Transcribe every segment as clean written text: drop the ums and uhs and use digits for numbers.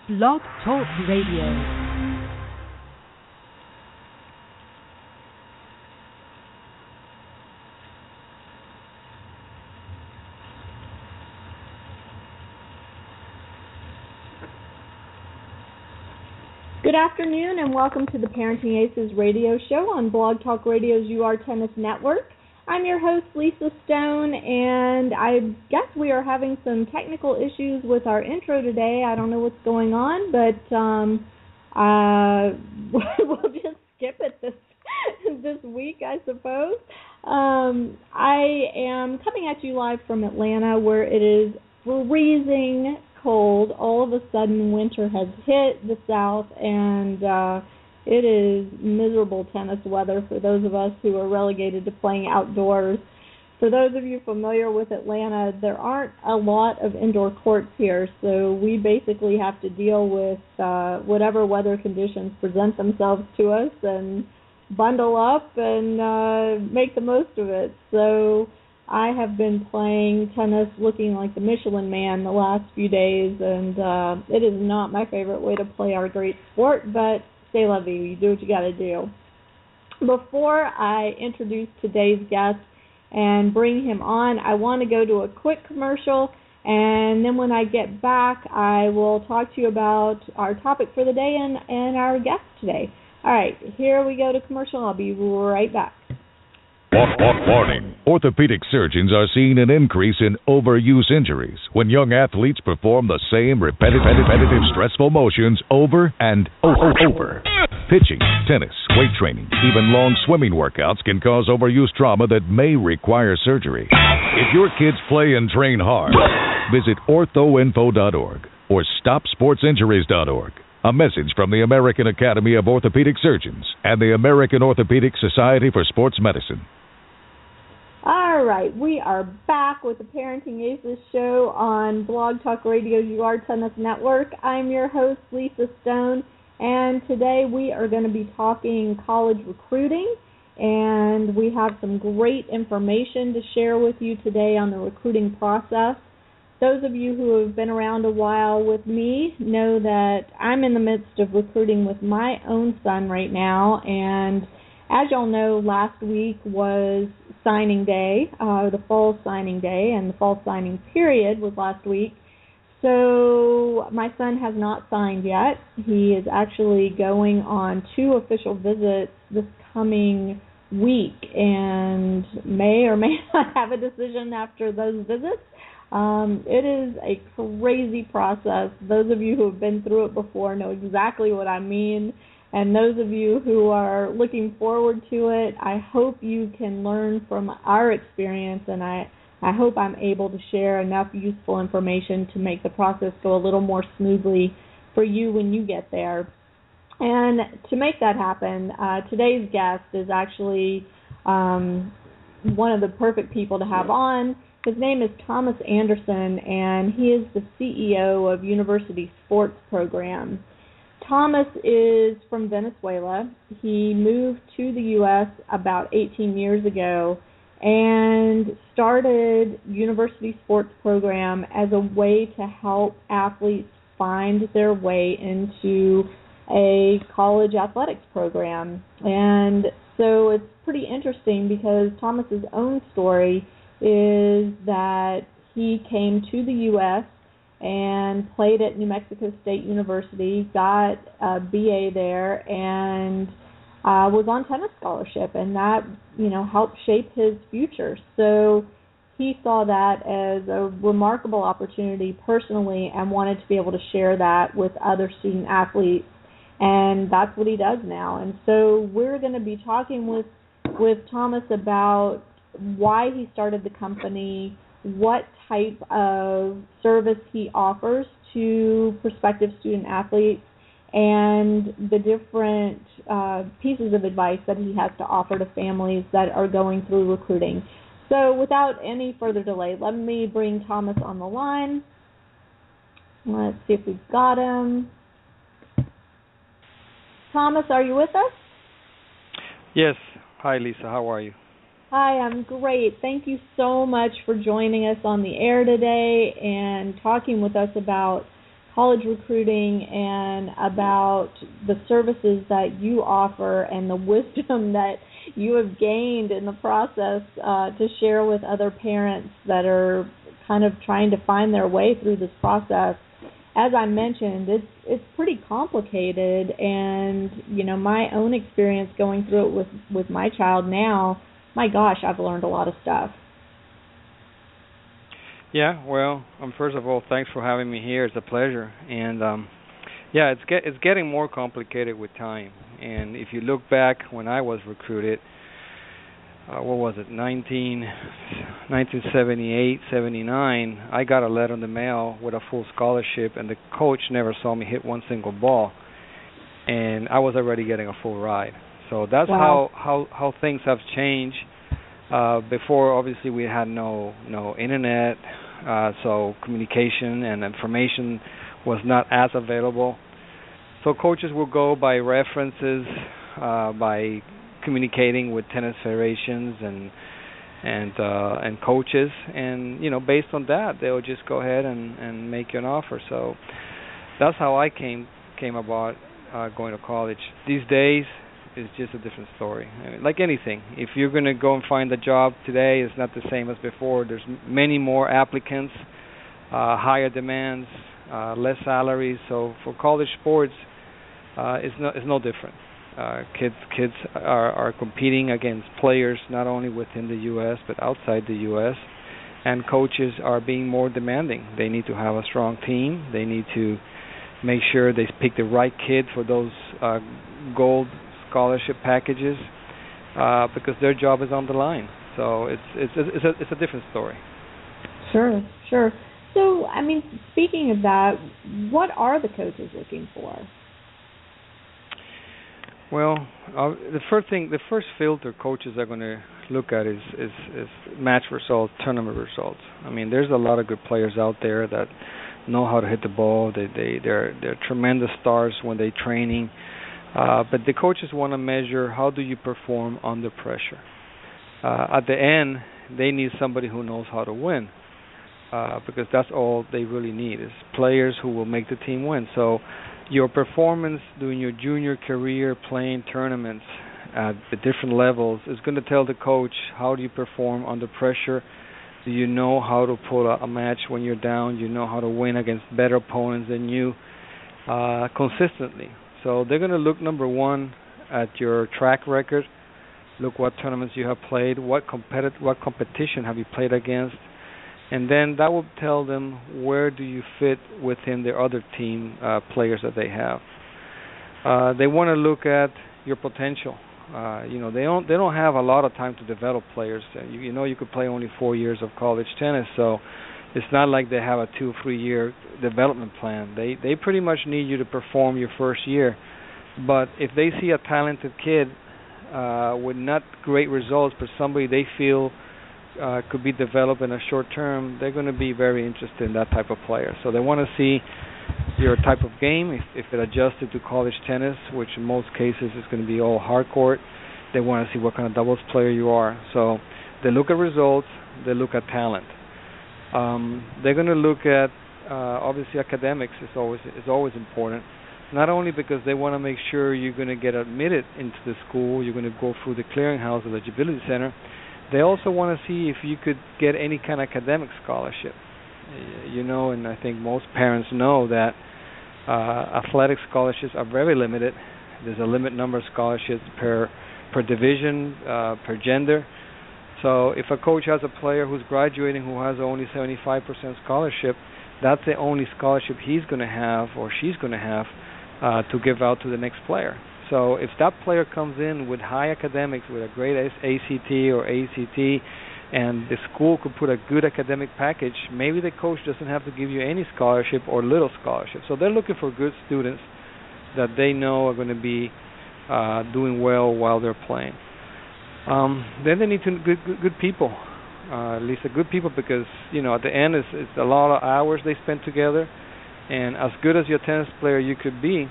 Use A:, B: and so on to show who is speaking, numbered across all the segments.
A: Blog Talk Radio.
B: Good afternoon and welcome to the Parenting Aces radio show on Blog Talk Radio's UR Tennis Network. I'm your host, Lisa Stone, and I guess we are having some technical issues with our intro today. I don't know what's going on, but we'll just skip it this week, I suppose. I am coming at you live from Atlanta, where it is freezing cold. All of a sudden, winter has hit the South, and it is miserable tennis weather for those of us who are relegated to playing outdoors. For those of you familiar with Atlanta, there aren't a lot of indoor courts here, so we basically have to deal with whatever weather conditions present themselves to us and bundle up and make the most of it. So I have been playing tennis looking like the Michelin Man the last few days, and it is not my favorite way to play our great sport, but c'est la vie. You do what you got to do. Before I introduce today's guest and bring him on, I want to go to a quick commercial, and then when I get back, I will talk to you about our topic for the day and our guest today. All right, here we go to commercial. I'll be right back.
C: Warning. Orthopedic surgeons are seeing an increase in overuse injuries when young athletes perform the same repetitive, stressful motions over and over. Pitching, tennis, weight training, even long swimming workouts can cause overuse trauma that may require surgery. If your kids play and train hard, visit orthoinfo.org or stopsportsinjuries.org. A message from the American Academy of Orthopedic Surgeons and the American Orthopedic Society for Sports Medicine.
B: All right, we are back with the Parenting Aces show on Blog Talk Radio's UR Tennis Network. I'm your host, Lisa Stone, and today we are going to be talking college recruiting, and we have some great information to share with you today on the recruiting process. Those of you who have been around a while with me know that I'm in the midst of recruiting with my own son right now, and as y'all know, last week was signing day, the fall signing day, and the fall signing period was last week. So my son has not signed yet. He is actually going on 2 official visits this coming week and may or may not have a decision after those visits. It is a crazy process. Those of you who have been through it before know exactly what I mean. And those of you who are looking forward to it, I hope you can learn from our experience, and I hope I'm able to share enough useful information to make the process go a little more smoothly for you when you get there. And to make that happen, today's guest is actually one of the perfect people to have on. His name is Thomas Anderson, and he is the CEO of University Sports Program. Thomas is from Venezuela. He moved to the U.S. about 18 years ago and started University Sports Program as a way to help athletes find their way into a college athletics program. And so it's pretty interesting because Thomas's own story is that he came to the U.S. and played at New Mexico State University, got a BA there, and was on tennis scholarship, and that, helped shape his future. So he saw that as a remarkable opportunity personally and wanted to be able to share that with other student athletes, and that's what he does now. And so we're going to be talking with Thomas about why he started the company, what type of service he offers to prospective student athletes, and the different pieces of advice that he has to offer to families that are going through recruiting. So without any further delay, let me bring Thomas on the line. Let's see if we've got him. Thomas, are you with us?
D: Yes. Hi, Lisa. How are you?
B: Hi, I'm great. Thank you so much for joining us on the air today and talking with us about college recruiting and about the services that you offer and the wisdom that you have gained in the process to share with other parents that are kind of trying to find their way through this process. As I mentioned, it's pretty complicated, and my own experience going through it with my child now, my gosh, I've learned a lot of stuff.
D: Yeah, well, first of all, thanks for having me here. It's a pleasure. And yeah, it's getting more complicated with time. And if you look back when I was recruited, what was it, 1978, 79, I got a letter in the mail with a full scholarship, and the coach never saw me hit one single ball. And I was already getting a full ride. So that's
B: wow.
D: how things have changed. Before, obviously, we had no internet, so communication and information was not as available. So coaches will go by references, by communicating with tennis federations and coaches, and based on that, they'll just go ahead and make you an offer. So that's how I came about going to college. These days, is just a different story. I mean, like anything, if you're going to go and find a job today, it's not the same as before. There's many more applicants, higher demands, less salaries. So for college sports, it's no different. Kids are competing against players not only within the U.S. but outside the U.S. And coaches are being more demanding. They need to have a strong team. They need to make sure they pick the right kid for those gold scholarship packages, because their job is on the line. So it's a different story.
B: Sure. So, I mean, speaking of that, what are the coaches looking for?
D: Well, the first filter coaches are going to look at is match results, tournament results. I mean, there's a lot of good players out there that know how to hit the ball. They're tremendous stars when they're training. But the coaches want to measure how do you perform under pressure. At the end, they need somebody who knows how to win, because that's all they really need is players who will make the team win. So your performance during your junior career playing tournaments at the different levels is going to tell the coach how do you perform under pressure. Do you know how to pull a match when you're down? Do you know how to win against better opponents than you consistently? So they're going to look, number one, at your track record. Look what tournaments you have played, what competition have you played against, and then that will tell them where do you fit within their other team players that they have. They want to look at your potential. They don't have a lot of time to develop players. You could play only 4 years of college tennis, so it's not like they have a 2 or 3 year development plan. They pretty much need you to perform your first year. But if they see a talented kid with not great results, but somebody they feel could be developed in a short term, they're going to be very interested in that type of player. So they want to see your type of game, if it adjusted to college tennis, which in most cases is going to be all hard court. They want to see what kind of doubles player you are. So they look at results, they look at talent. They're going to look at obviously academics is always important. Not only because they want to make sure you're going to get admitted into the school, you're going to go through the clearinghouse or the eligibility center. They also want to see if you could get any kind of academic scholarship. And I think most parents know that athletic scholarships are very limited. There's a limited number of scholarships per division, per gender. So if a coach has a player who's graduating who has only 75% scholarship, that's the only scholarship he's going to have or she's going to have to give out to the next player. So if that player comes in with high academics, with a great ACT or ACT, and the school could put a good academic package, maybe the coach doesn't have to give you any scholarship or little scholarship. So they're looking for good students that they know are going to be doing well while they're playing. Then they need good people, Lisa, good people, because at the end it's a lot of hours they spend together, and as good as your tennis player you could be,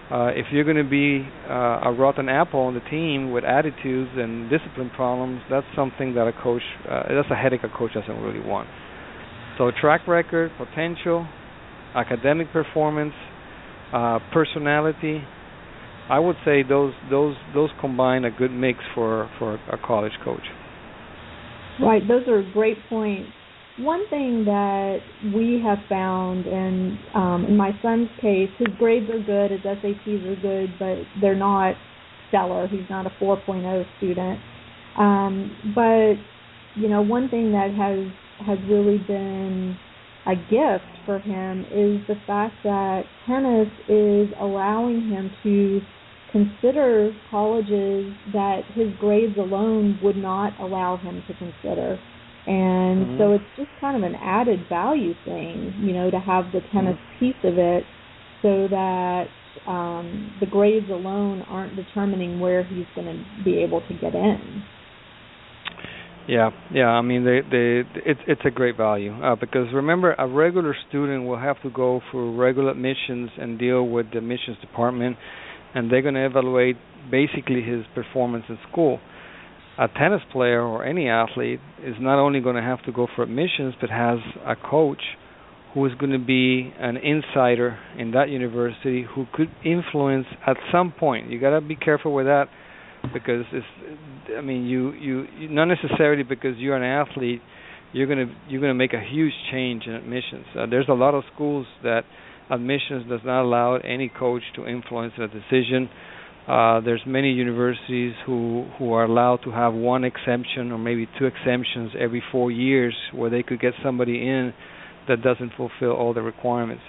D: if you're going to be a rotten apple on the team with attitudes and discipline problems, that's something that that's a headache a coach doesn't really want. So track record, potential, academic performance, personality. I would say those combine a good mix for a college coach.
B: Right, those are great points. One thing that we have found, and in my son's case, his grades are good, his SATs are good, but they're not stellar. He's not a 4.0 student. But, one thing that has really been a gift for him is the fact that tennis is allowing him to consider colleges that his grades alone would not allow him to consider. And so it's just kind of an added value thing, to have the tennis piece of it so that the grades alone aren't determining where he's going to be able to get in.
D: Yeah. I mean, it's a great value because remember, a regular student will have to go through regular admissions and deal with the admissions department, and they're going to evaluate basically his performance in school. A tennis player or any athlete is not only going to have to go for admissions, but has a coach who is going to be an insider in that university who could influence at some point. You got to be careful with that because you not necessarily because you're an athlete you're going to make a huge change in admissions. There's a lot of schools that admissions does not allow any coach to influence the decision. There's many universities who are allowed to have one exemption or maybe two exemptions every 4 years where they could get somebody in that doesn't fulfill all the requirements.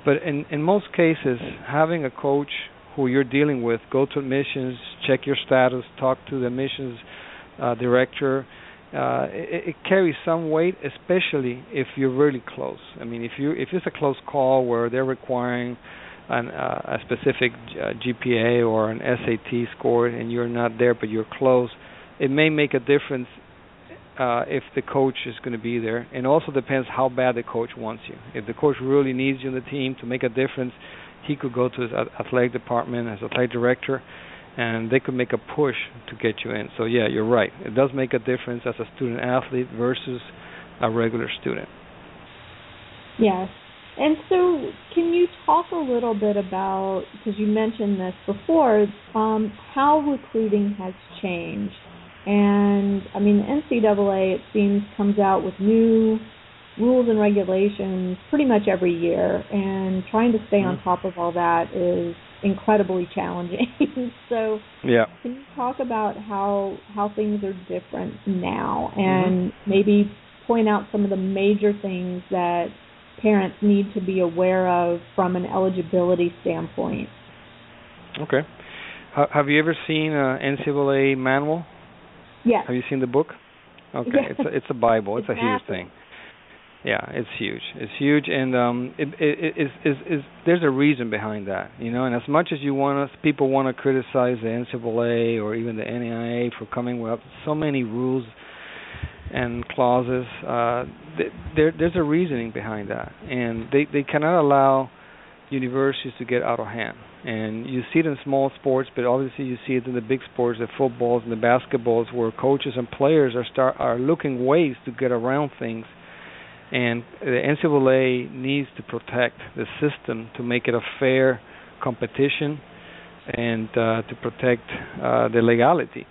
D: But in most cases, having a coach who you're dealing with go to admissions, check your status, talk to the admissions director, it carries some weight, especially if you're really close. I mean, if it's a close call where they're requiring a specific GPA or an SAT score and you're not there but you're close, it may make a difference if the coach is going to be there. And also depends how bad the coach wants you. If the coach really needs you in the team to make a difference, he could go to his athletic department as athletic director and they could make a push to get you in. So yeah, you're right. It does make a difference as a student athlete versus a regular student.
B: Yes. And so can you talk a little bit about, because you mentioned this before, how recruiting has changed? And, I mean, the NCAA, it seems, comes out with new rules and regulations pretty much every year, and trying to stay on top of all that is incredibly challenging. So
D: yeah.
B: Can you talk about how things are different now and maybe point out some of the major things that parents need to be aware of from an eligibility standpoint?
D: Okay. Have you ever seen an NCAA manual?
B: Yes.
D: Have you seen the book? Okay, yes. It's a Bible. It's a huge thing. Yeah, it's huge. It's huge, and there's a reason behind that, And as much as people want to criticize the NCAA or even the NAIA for coming with so many rules and clauses, there's a reasoning behind that, and they cannot allow universities to get out of hand. And you see it in small sports, but obviously you see it in the big sports, the footballs and the basketballs, where coaches and players are looking ways to get around things. And the NCAA needs to protect the system to make it a fair competition and to protect the legality.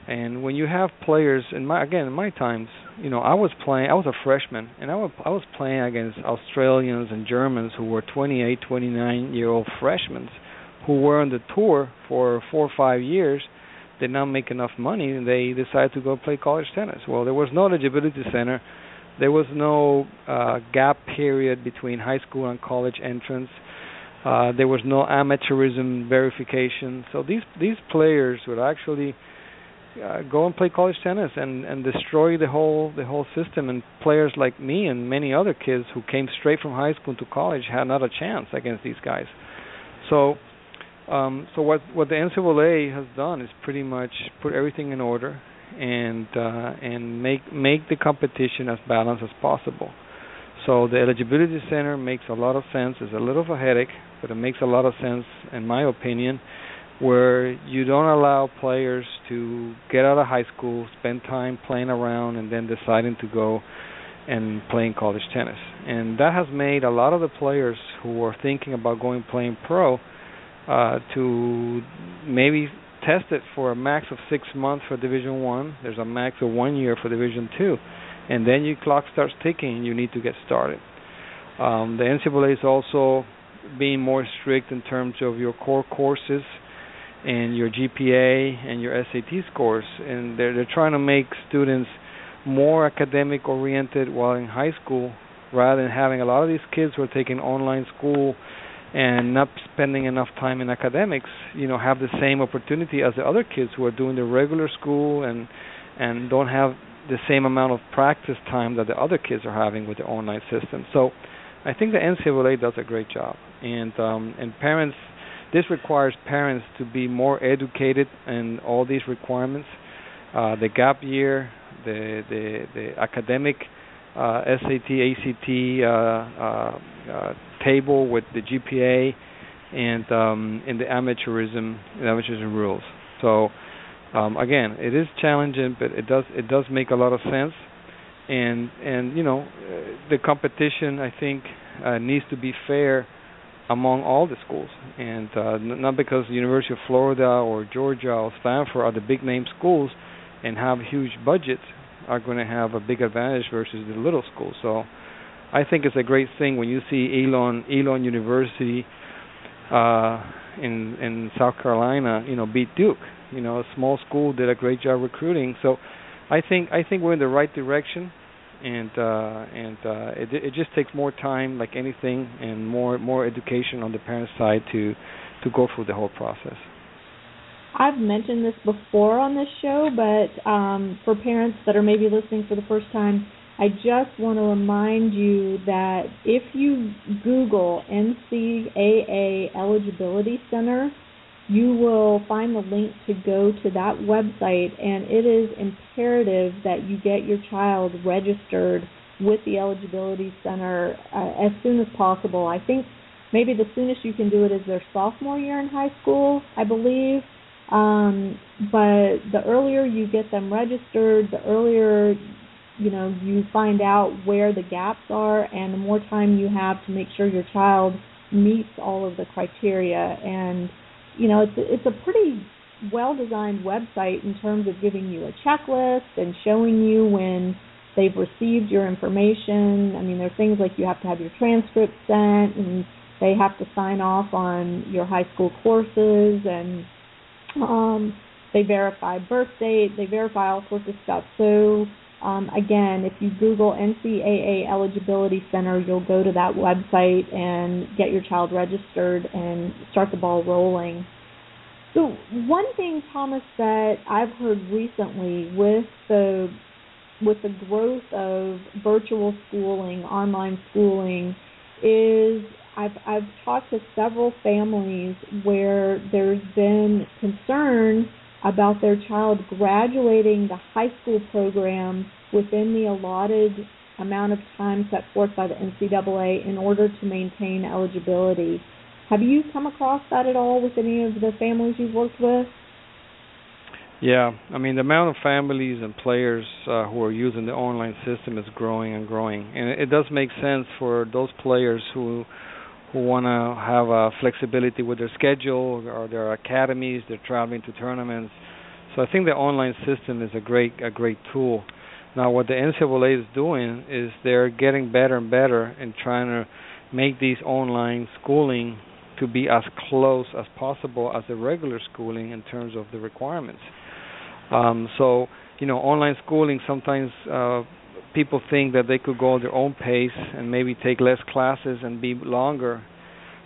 D: And when you have players, in my times, I was a freshman, and I was playing against Australians and Germans who were 28, 29-year-old freshmen who were on the tour for 4 or 5 years, did not make enough money, and they decided to go play college tennis. Well, there was no eligibility center. There was no gap period between high school and college entrance. There was no amateurism verification. So these players would actually go and play college tennis and destroy the whole system. And players like me and many other kids who came straight from high school to college had not a chance against these guys. So what the NCAA has done is pretty much put everything in order and make the competition as balanced as possible. So the eligibility center makes a lot of sense. It's a little of a headache, but it makes a lot of sense, in my opinion, where you don't allow players to get out of high school, spend time playing around, and then deciding to go and playing college tennis. And that has made a lot of the players who are thinking about playing pro to maybe test it for a max of 6 months for Division One. There's a max of 1 year for Division Two, and then your clock starts ticking. You need to get started. The NCAA is also being more strict in terms of your core courses and your GPA and your SAT scores, and they're trying to make students more academic oriented while in high school, rather than having a lot of these kids who are taking online school and not spending enough time in academics, have the same opportunity as the other kids who are doing the regular school and don't have the same amount of practice time that the other kids are having with the online system. So I think the NCAA does a great job, and parents. This requires parents to be more educated in all these requirements. The gap year, the academic SAT, ACT table with the GPA, and the amateurism rules. So again, it is challenging, but it does make a lot of sense. And the competition, I think, needs to be fair among all the schools, and not because the University of Florida or Georgia or Stanford are the big name schools and have huge budgets are going to have a big advantage versus the little schools. So I think it's a great thing when you see Elon University in South Carolina, beat Duke. A small school did a great job recruiting. So I think we're in the right direction. And it just takes more time, like anything, and more education on the parent side to go through the whole process.
B: I've mentioned this before on this show, but for parents that are maybe listening for the first time, I just want to remind you that if you Google NCAA Eligibility Center, you will find the link to go to that website, and it is imperative that you get your child registered with the Eligibility Center as soon as possible. I think maybe the soonest you can do it is their sophomore year in high school, I believe. But the earlier you get them registered, the earlier you find out where the gaps are, and the more time you have to make sure your child meets all of the criteria. And it's a pretty well-designed website in terms of giving you a checklist and showing you when they've received your information. I mean, there are things like you have to have your transcript sent, and they have to sign off on your high school courses, and they verify birth date, they verify all sorts of stuff. So, again, if you Google NCAA Eligibility Center, you'll go to that website and get your child registered and start the ball rolling. So one thing, Thomas, that I've heard recently with the growth of virtual schooling, online schooling, is I've talked to several families where there's been concern about their child graduating the high school program within the allotted amount of time set forth by the NCAA in order to maintain eligibility. Have you come across that at all with any of the families you've worked with?
D: Yeah, I mean, the amount of families and players who are using the online system is growing and growing. And it does make sense for those players who want to have flexibility with their schedule or their academies, they're traveling to tournaments. So I think the online system is a great tool. Now, what the NCAA is doing is they're getting better and better in trying to make these online schooling to be as close as possible as the regular schooling in terms of the requirements. So, online schooling, sometimes people think that they could go at their own pace and maybe take less classes and be longer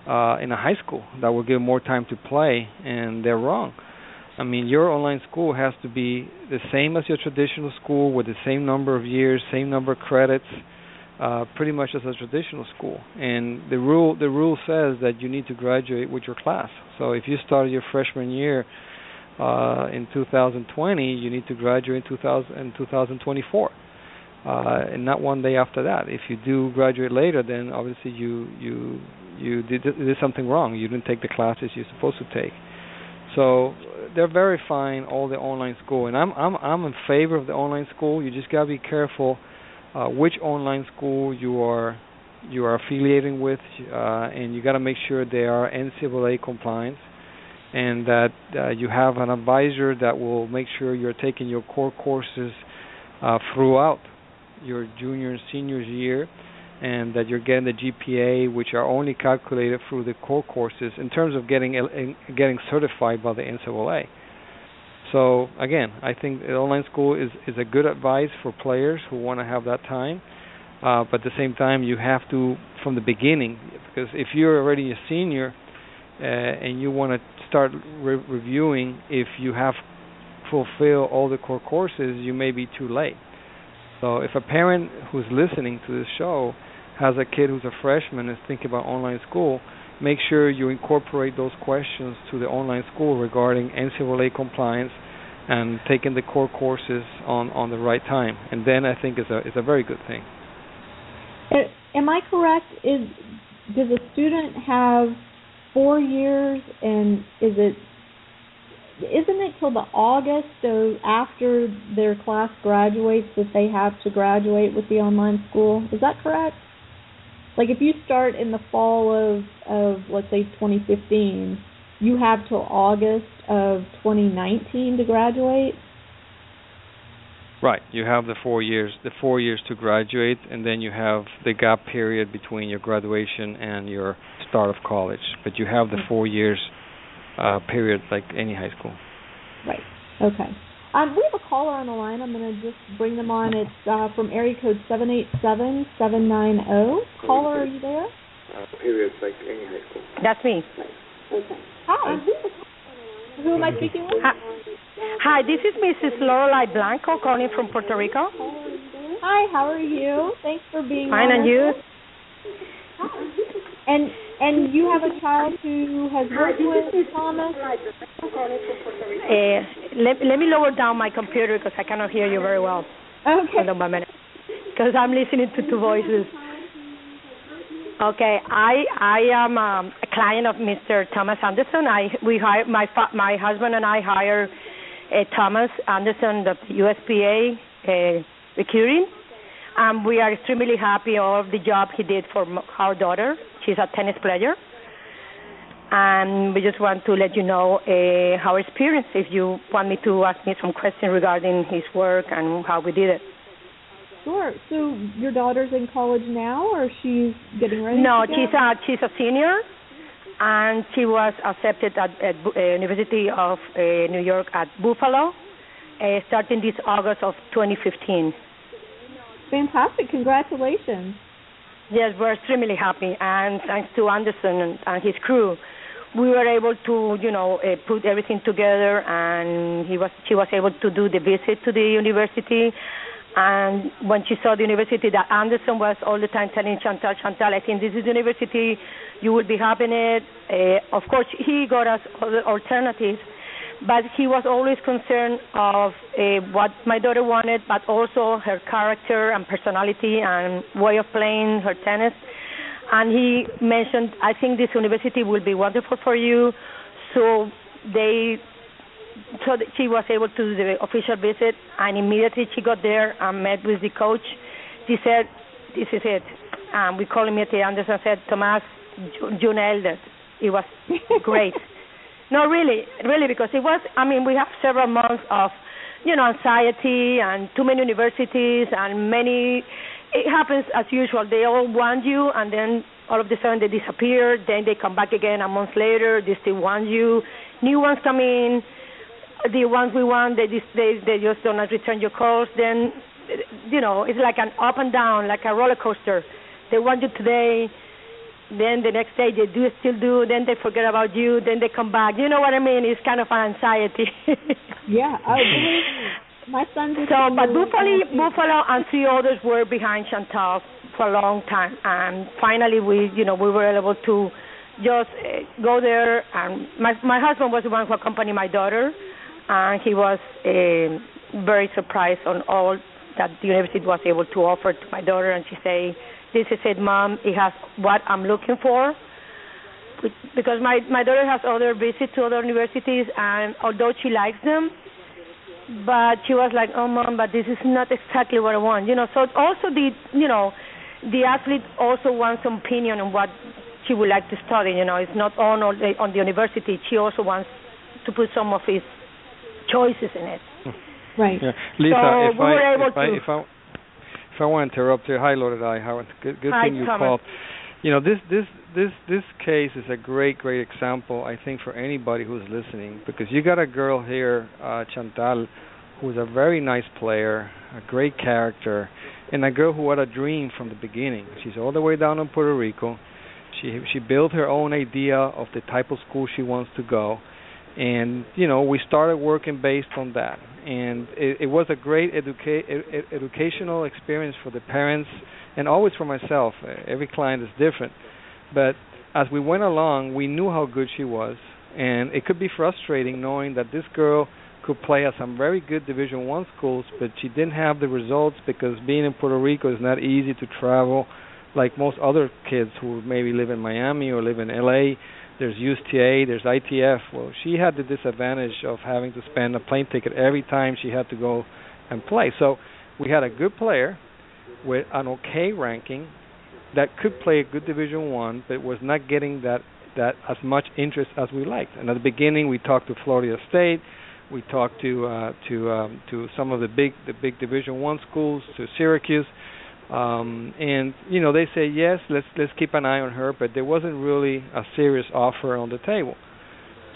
D: in a high school. That will give more time to play, and they're wrong. I mean, your online school has to be the same as your traditional school with the same number of years, same number of credits, pretty much as a traditional school. And the rule says that you need to graduate with your class. So if you started your freshman year in 2020, you need to graduate in 2024, and not one day after that. If you do graduate later, then obviously you did something wrong. You didn't take the classes you're supposed to take. So they're verifying all the online school, and I'm in favor of the online school. You just gotta be careful which online school you are affiliating with, and you got to make sure they are NCAA compliant, and that you have an advisor that will make sure you're taking your core courses throughout your junior and senior year, and that you're getting the GPA, which are only calculated through the core courses in terms of getting certified by the NCAA. So again, I think the online school is a good advice for players who want to have that time, but at the same time you have to, from the beginning, because if you're already a senior and you want to start reviewing, if you have fulfilled all the core courses, you may be too late. So if a parent who's listening to this show has a kid who's a freshman and is thinking about online school, make sure you incorporate those questions to the online school regarding NCAA compliance and taking the core courses on the right time. And then I think it's a very good thing.
B: Am I correct? Does a student have 4 years, and isn't it till the August, so after their class graduates, that they have to graduate with the online school? Is that correct? Like if you start in the fall of let's say 2015, you have till August of 2019 to graduate?
D: Right. You have the 4 years to graduate, and then you have the gap period between your graduation and your start of college. But you have the 4 years period like any high school.
B: Right. Okay. We have a caller on the line. I'm going to just bring them on. It's from area code 787-790. Caller, are you there?
E: Period like any high school.
F: That's me.
B: Okay. Hi. Who am I speaking with?
F: Hi, this is Mrs. Lorelai Blanco calling from Puerto Rico.
B: Hi, how are you? Thanks for being
F: Fine,
B: on.
F: and you?
B: And you have a child who has worked with Thomas?
F: Let me lower down my computer because I cannot hear you very well.
B: Okay.
F: Hold on 1 minute. Because I'm listening to two voices. Okay, I am a client of Mr. Thomas Anderson. We hire my husband and I hire Thomas Anderson, the USPA recruiting. We are extremely happy of the job he did for our daughter. She's a tennis player. And we just want to let you know our experience if you want me to ask me some questions regarding his work and how we did it.
B: Sure. So your daughter's in college now, or she's getting ready?
F: No,
B: to
F: she's a senior, and she was accepted at University of New York at Buffalo, starting this August of 2015.
B: Fantastic! Congratulations.
F: Yes, we're extremely happy, and thanks to Anderson and his crew, we were able to, put everything together, and she was able to do the visit to the university. And when she saw the university, that Anderson was all the time telling Chantal, I think this is the university, you will be having it. Of course, he got us other alternatives, but he was always concerned of what my daughter wanted, but also her character and personality and way of playing her tennis. And he mentioned, I think this university will be wonderful for you. So that she was able to do the official visit, and immediately she got there and met with the coach. She said, this is it. We called immediately Anderson and said, Tomas, you nailed it. It was great. No, really, because it was, we have several months of, anxiety and too many universities and it happens as usual. They all want you, and then all of a sudden they disappear. Then they come back again a month later. They still want you. New ones come in. The ones we want, they just don't return your calls. Then, it's like an up and down, like a roller coaster. They want you today, then the next day they still do, then they forget about you, then they come back. You know what I mean? It's kind of an anxiety.
B: Yeah, my son just...
F: So, but Buffalo and 3 others were behind Chantal for a long time, and finally we were able to just go there. And my husband was the one who accompanied my daughter. And he was very surprised on all that the university was able to offer to my daughter. And she said, this is it, Mom. It has what I'm looking for. Because my daughter has other visits to other universities, and although she likes them, but she was like, "Oh, Mom, but this is not exactly what I want." So also the athlete also wants some opinion on what she would like to study. It's not on the university. She also wants to put some of his choices in it.
B: Right.
D: Yeah. Lisa,
F: so
D: if I want to interrupt here, hi Lorelei, Howard. Good
F: hi,
D: thing you
F: Thomas.
D: called. This case is a great example, I think, for anybody who's listening, because you got a girl here, Chantal, who's a very nice player, a great character, and a girl who had a dream from the beginning. She's all the way down in Puerto Rico. She built her own idea of the type of school she wants to go, and we started working based on that. And it was a great educational experience for the parents, and always for myself. Every client is different, but as we went along, we knew how good she was, and it could be frustrating knowing that this girl could play at some very good Division I schools, but she didn't have the results because being in Puerto Rico is not easy to travel like most other kids who maybe live in Miami or live in LA. There's USTA, there's ITF. Well, she had the disadvantage of having to spend a plane ticket every time she had to go and play. So we had a good player with an okay ranking that could play a good Division I, but was not getting that as much interest as we liked. And at the beginning, we talked to Florida State, we talked to some of the big Division I schools, to Syracuse, and they say yes, let's keep an eye on her, but there wasn't really a serious offer on the table.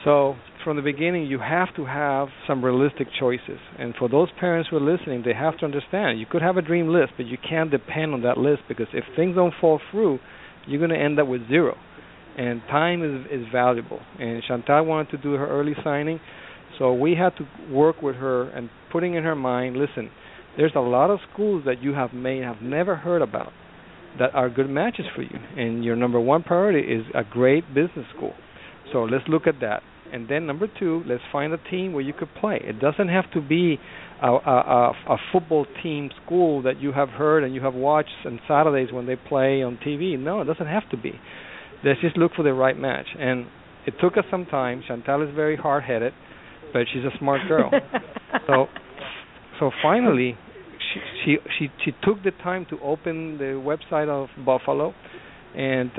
D: So from the beginning, you have to have some realistic choices. And for those parents who are listening, they have to understand you could have a dream list, but you can't depend on that list, because if things don't fall through, you're going to end up with zero. And time is valuable. And Chantal wanted to do her early signing, so we had to work with her and putting in her mind, listen, there's a lot of schools that you may have never heard about that are good matches for you. And your number one priority is a great business school. So let's look at that. And then number two, let's find a team where you could play. It doesn't have to be a football team school that you have heard and you have watched on Saturdays when they play on TV. No, it doesn't have to be. Let's just look for the right match. And it took us some time. Chantal is very hard-headed, but she's a smart girl. So finally, she took the time to open the website of Buffalo, and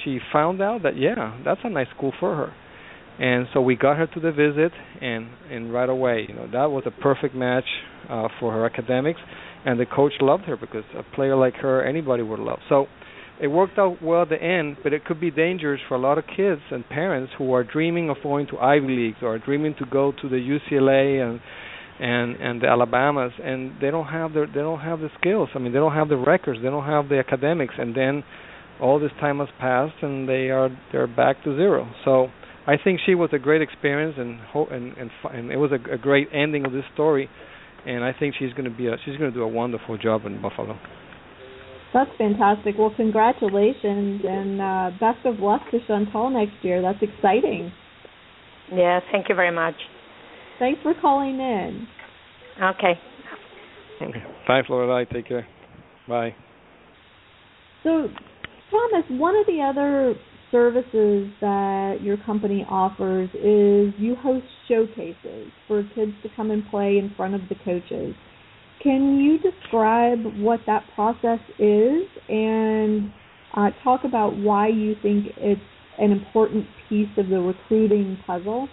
D: she found out that, yeah, that's a nice school for her. And so we got her to the visit, and right away, that was a perfect match for her academics, and the coach loved her because a player like her, anybody would love. So it worked out well at the end, but it could be dangerous for a lot of kids and parents who are dreaming of going to Ivy Leagues or dreaming to go to the UCLA and the Alabamas, and they don't have the skills. I mean, they don't have the records, they don't have the academics, and then all this time has passed and they're back to zero. So I think she was a great experience, and it was a great ending of this story, and I think she's going to do a wonderful job in Buffalo.
B: That's fantastic. Well, congratulations, and best of luck to Chantal next year. That's exciting.
F: Yeah, thank you very much.
B: Thanks for calling in.
F: Okay.
D: Bye, Florida. Take care. Bye.
B: So, Thomas, one of the other services that your company offers is you host showcases for kids to come and play in front of the coaches. Can you describe what that process is and talk about why you think it's an important piece of the recruiting puzzle?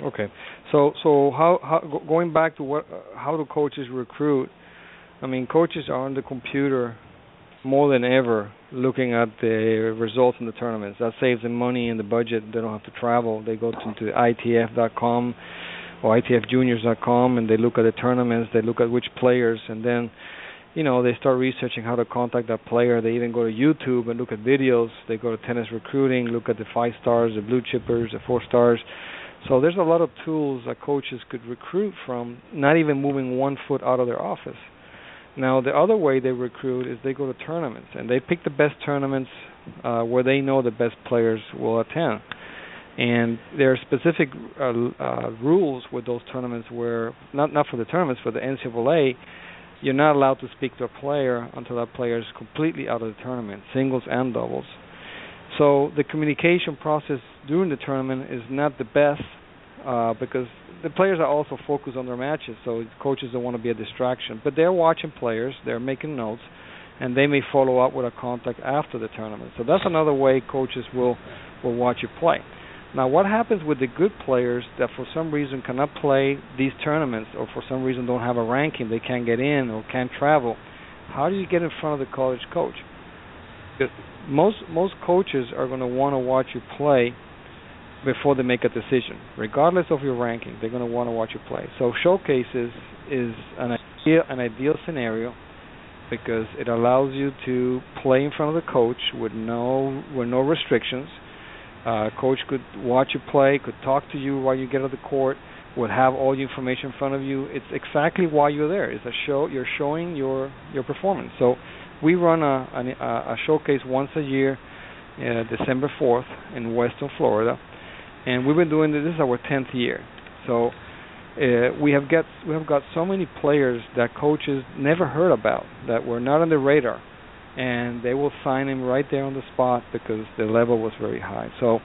D: Okay, so how going back to how do coaches recruit? I mean, coaches are on the computer more than ever, looking at the results in the tournaments. That saves them money in the budget. They don't have to travel. They go to ITF.com or ITFjuniors.com, and they look at the tournaments. They look at which players, and then they start researching how to contact that player. They even go to YouTube and look at videos. They go to Tennis Recruiting, look at the 5 stars, the blue chippers, the 4 stars. So there's a lot of tools that coaches could recruit from, not even moving one foot out of their office. Now, the other way they recruit is they go to tournaments, and they pick the best tournaments where they know the best players will attend. And there are specific rules with those tournaments where, not for the tournaments, for the NCAA, you're not allowed to speak to a player until that player is completely out of the tournament, singles and doubles. So the communication process during the tournament is not the best, because the players are also focused on their matches, so coaches don't want to be a distraction. But they're watching players, they're making notes, and they may follow up with a contact after the tournament. So that's another way coaches will watch you play. Now, what happens with the good players that for some reason cannot play these tournaments, or for some reason don't have a ranking, they can't get in or can't travel? How do you get in front of the college coach? Because most coaches are going to want to watch you play before they make a decision. Regardless of your ranking, they're going to want to watch you play. So showcases is an ideal scenario because it allows you to play in front of the coach with no restrictions. Coach could watch you play, could talk to you while you get on the court, would have all the information in front of you. It's exactly why you're there. It's a show. You're showing your performance. So we run a showcase once a year, December 4th in Western Florida, and we've been doing this. This is our 10th year. So we have got so many players that coaches never heard about, that were not on the radar, and they will sign him right there on the spot because the level was very high. So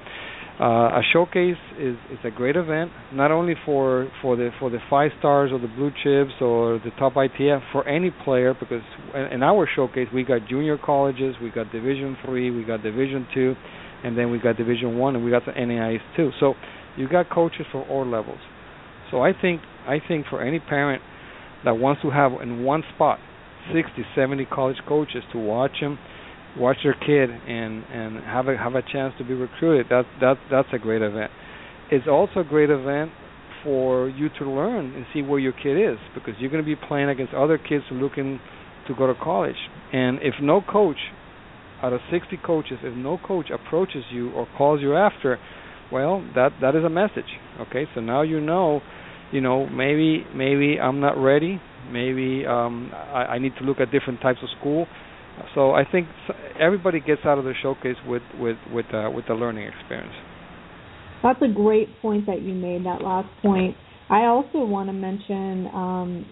D: a showcase is a great event, not only for the 5 stars or the blue chips or the top ITF, for any player, because in our showcase we got junior colleges, we got Division III, we got Division II, and then we got Division I, and we got the NAIs too. So you got coaches for all levels. So I think for any parent that wants to have in one spot 60, 70 college coaches to watch their kid and have a chance to be recruited, that's a great event. It's also a great event for you to learn and see where your kid is, because you're going to be playing against other kids looking to go to college. And if no coach, out of 60 coaches, if no coach approaches you or calls you after, well, that is a message. Okay, so now you know, maybe I'm not ready. Maybe I need to look at different types of school. So I think everybody gets out of the showcase with the learning experience.
B: That's a great point that you made, that last point. I also want to mention,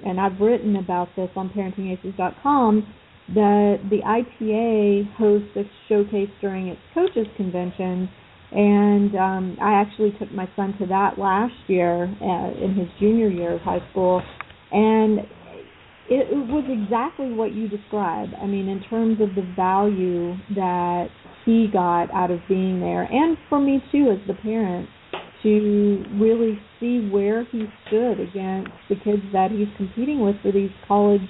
B: and I've written about this on ParentingAces.com, that the ITA hosts a showcase during its coaches convention, and I actually took my son to that last year in his junior year of high school, and it was exactly what you described. I mean, in terms of the value that he got out of being there, and for me too as the parent, to really see where he stood against the kids that he's competing with for these college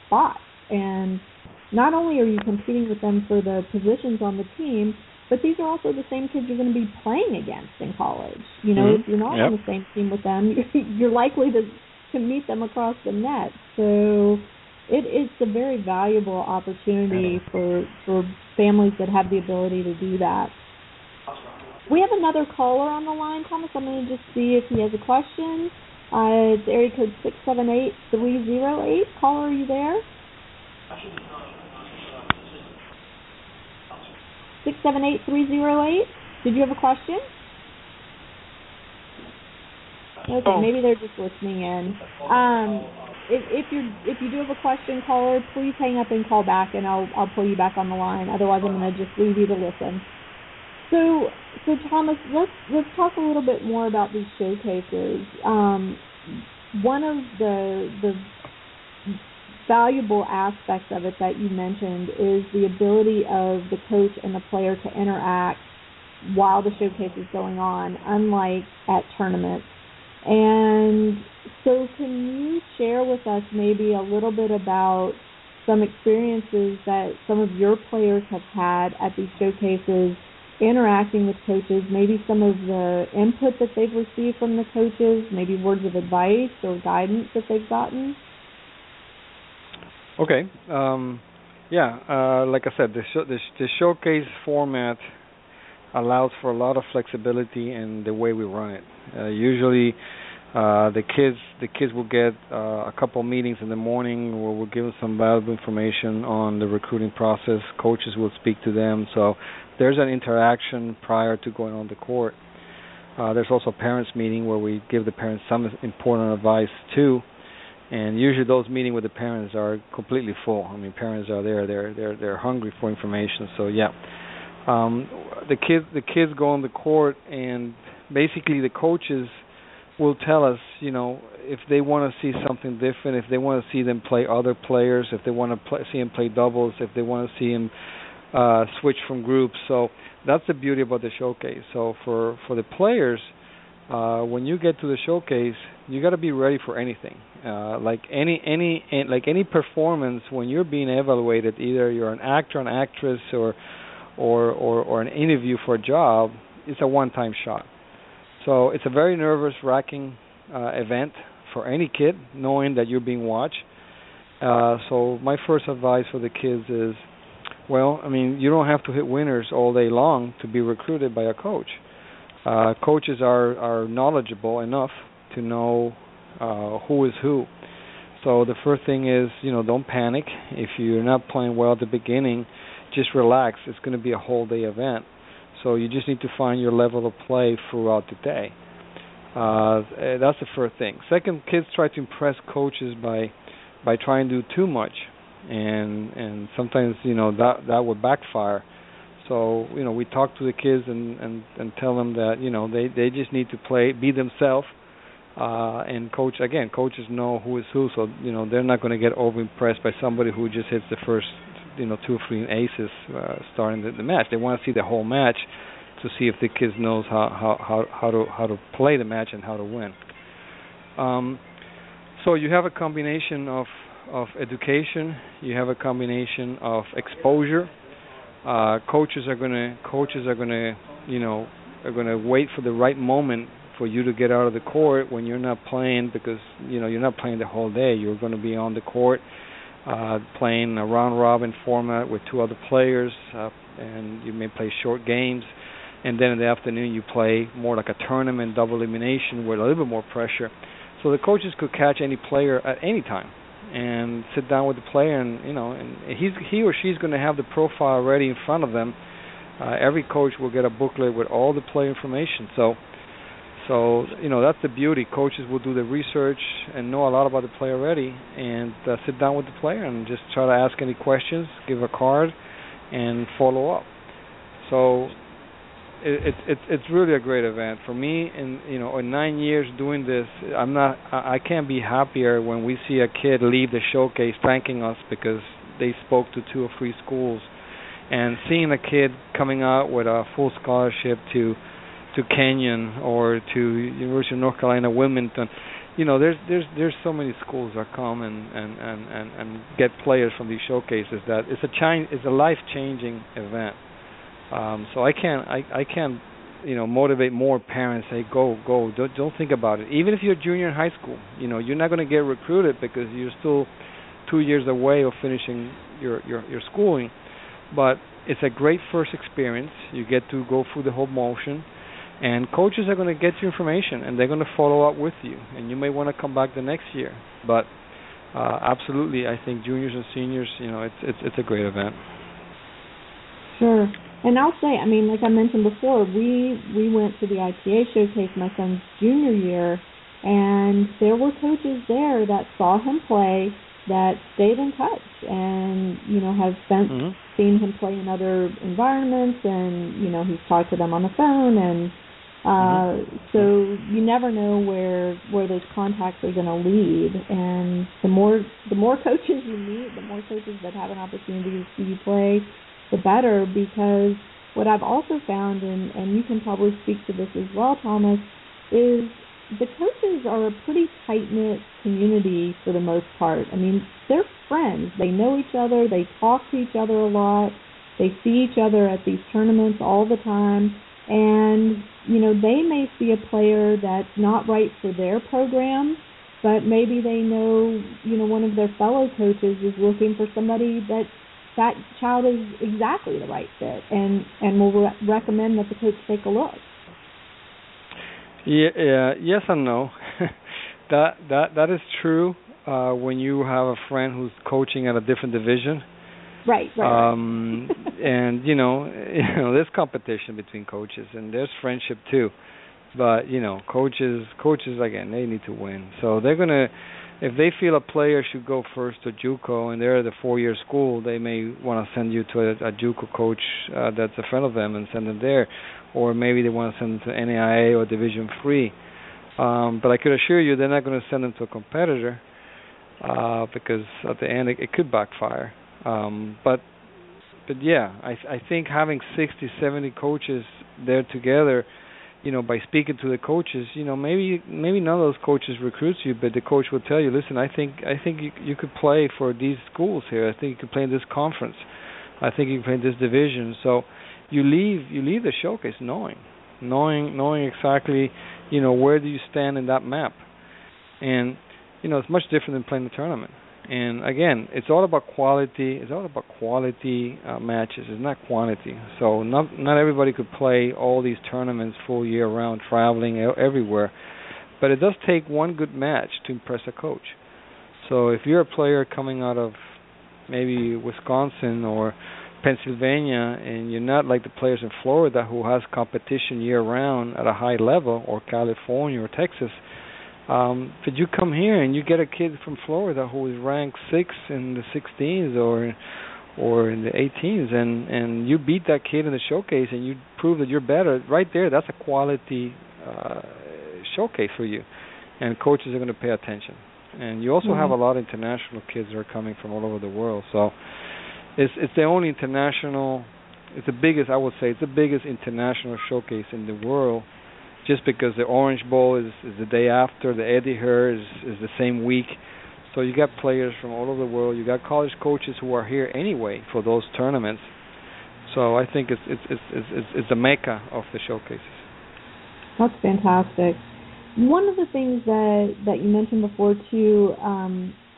B: spots. And not only are you competing with them for the positions on the team, but these are also the same kids you're going to be playing against in college. You know, if you're not on the same team with them, you're likely to meet them across the net. So it's a very valuable opportunity for families that have the ability to do that. We have another caller on the line, Thomas. I'm going to just see if he has a question. It's area code 678-308. Caller, are you there? 678-308. Did you have a question? Okay, maybe they're just listening in. If you do have a question, caller, please hang up and call back, and I'll pull you back on the line. Otherwise, I'm going to just leave you to listen. So Thomas, let's talk a little bit more about these showcases. One of the valuable aspects of it that you mentioned is the ability of the coach and the player to interact while the showcase is going on, unlike at tournaments. And so can you share with us maybe a little bit about some experiences that some of your players have had at these showcases interacting with coaches, maybe some of the input that they've received from the coaches, maybe words of advice or guidance that they've gotten?
D: Okay. Like I said, the showcase format allows for a lot of flexibility in the way we run it. Usually, the kids will get a couple meetings in the morning where we'll give them some valuable information on the recruiting process. Coaches will speak to them, so there's an interaction prior to going on the court. There's also a parents meeting where we give the parents some important advice too. And usually those meetings with the parents are completely full. I mean, parents are there; they're hungry for information. So yeah, the kids go on the court, and basically the coaches will tell us, if they want to see something different, if they want to see them play other players, if they want to see him play doubles, if they want to see him switch from groups. So that's the beauty about the showcase. So for the players, when you get to the showcase, you got to be ready for anything. Like any performance, when you're being evaluated, either you're an actor, an actress, or an interview for a job, it's a one-time shot. So it's a very nervous-wracking event for any kid, knowing that you're being watched. So my first advice for the kids is, you don't have to hit winners all day long to be recruited by a coach. Coaches are knowledgeable enough to know who is who. So the first thing is, don't panic. If you're not playing well at the beginning, just relax. It's going to be a whole day event. So you just need to find your level of play throughout the day. That's the first thing. Second, kids try to impress coaches by trying to do too much, and sometimes that would backfire. So we talk to the kids and tell them that they just need to be themselves. And coaches know who is who, so they're not going to get over impressed by somebody who just hits the first 2 or 3 aces starting the match. They want to see the whole match to see if the kids knows how to play the match and how to win. So you have a combination of education, you have a combination of exposure. Coaches are gonna wait for the right moment for you to get out of the court when you're not playing, because you're not playing the whole day. You're going to be on the court playing a round robin format with 2 other players, and you may play short games, and then in the afternoon you play more like a tournament, double elimination with a little bit more pressure. So the coaches could catch any player at any time and sit down with the player, and he or she's going to have the profile already in front of them. Every coach will get a booklet with all the player information. So that's the beauty. Coaches will do the research and know a lot about the player already, and sit down with the player and just try to ask any questions, give a card, and follow up. So it's really a great event for me. In 9 years doing this, I can't be happier when we see a kid leave the showcase thanking us because they spoke to 2 or 3 schools, and seeing a kid coming out with a full scholarship to Kenyon or to University of North Carolina Wilmington. There's so many schools that come and get players from these showcases that it's a life-changing event. So I can't motivate more parents. Say go. Don't think about it. Even if you're a junior in high school, you're not going to get recruited because you're still 2 years away of finishing your schooling. But it's a great first experience. You get to go through the whole motion. And coaches are going to get you information, and they're going to follow up with you. And you may want to come back the next year. But absolutely, I think juniors and seniors, it's a great event.
B: Sure. And I'll say, like I mentioned before, we went to the ITA showcase my son's junior year, and there were coaches there that saw him play, that stayed in touch, and have seen him play in other environments, and he's talked to them on the phone, and so you never know where those contacts are going to lead. And the more coaches you meet, the more coaches that have an opportunity to see you play, the better. Because what I've also found, and you can probably speak to this as well, Thomas, is the coaches are a pretty tight-knit community for the most part. They're friends. They know each other. They talk to each other a lot. They see each other at these tournaments all the time. And, they may see a player that's not right for their program, but maybe they know, one of their fellow coaches is looking for somebody that child is exactly the right fit, and will recommend that the coach take a look.
D: Yeah, yes and no. That is true when you have a friend who's coaching at a different division.
B: Right.
D: And there's competition between coaches, and there's friendship too. But coaches again, they need to win. So they're gonna, if they feel a player should go first to JUCO and they're at a 4-year school, they may want to send you to a JUCO coach that's a friend of them and send them there, or maybe they want to send them to NAIA or Division III. But I could assure you they're not going to send them to a competitor because at the end it could backfire. But yeah, I think having 60, 70 coaches there together, by speaking to the coaches, maybe none of those coaches recruits you, but the coach will tell you, listen, I think you could play for these schools here. I think you could play in this conference. I think you can play in this division. So you leave the showcase knowing exactly, where do you stand in that map. And it's much different than playing the tournament. And again, it's all about quality. It's all about quality matches. It's not quantity. So not everybody could play all these tournaments full year round, traveling everywhere. But it does take one good match to impress a coach. So if you're a player coming out of maybe Wisconsin or Pennsylvania, and you're not like the players in Florida who has competition year round at a high level, or California or Texas, but you come here and you get a kid from Florida who is ranked 6th in the 16s or in the 18s, and you beat that kid in the showcase and you prove that you're better, right there, that's a quality showcase for you. And coaches are going to pay attention. And you also have a lot of international kids that are coming from all over the world. So it's the only international, it's the biggest, I would say, it's the biggest international showcase in the world, just because the Orange Bowl is the day after, the Eddie Hur is the same week. So you got players from all over the world. You got college coaches who are here anyway for those tournaments. So I think it's the mecca of the showcases.
B: That's fantastic. One of the things that you mentioned before too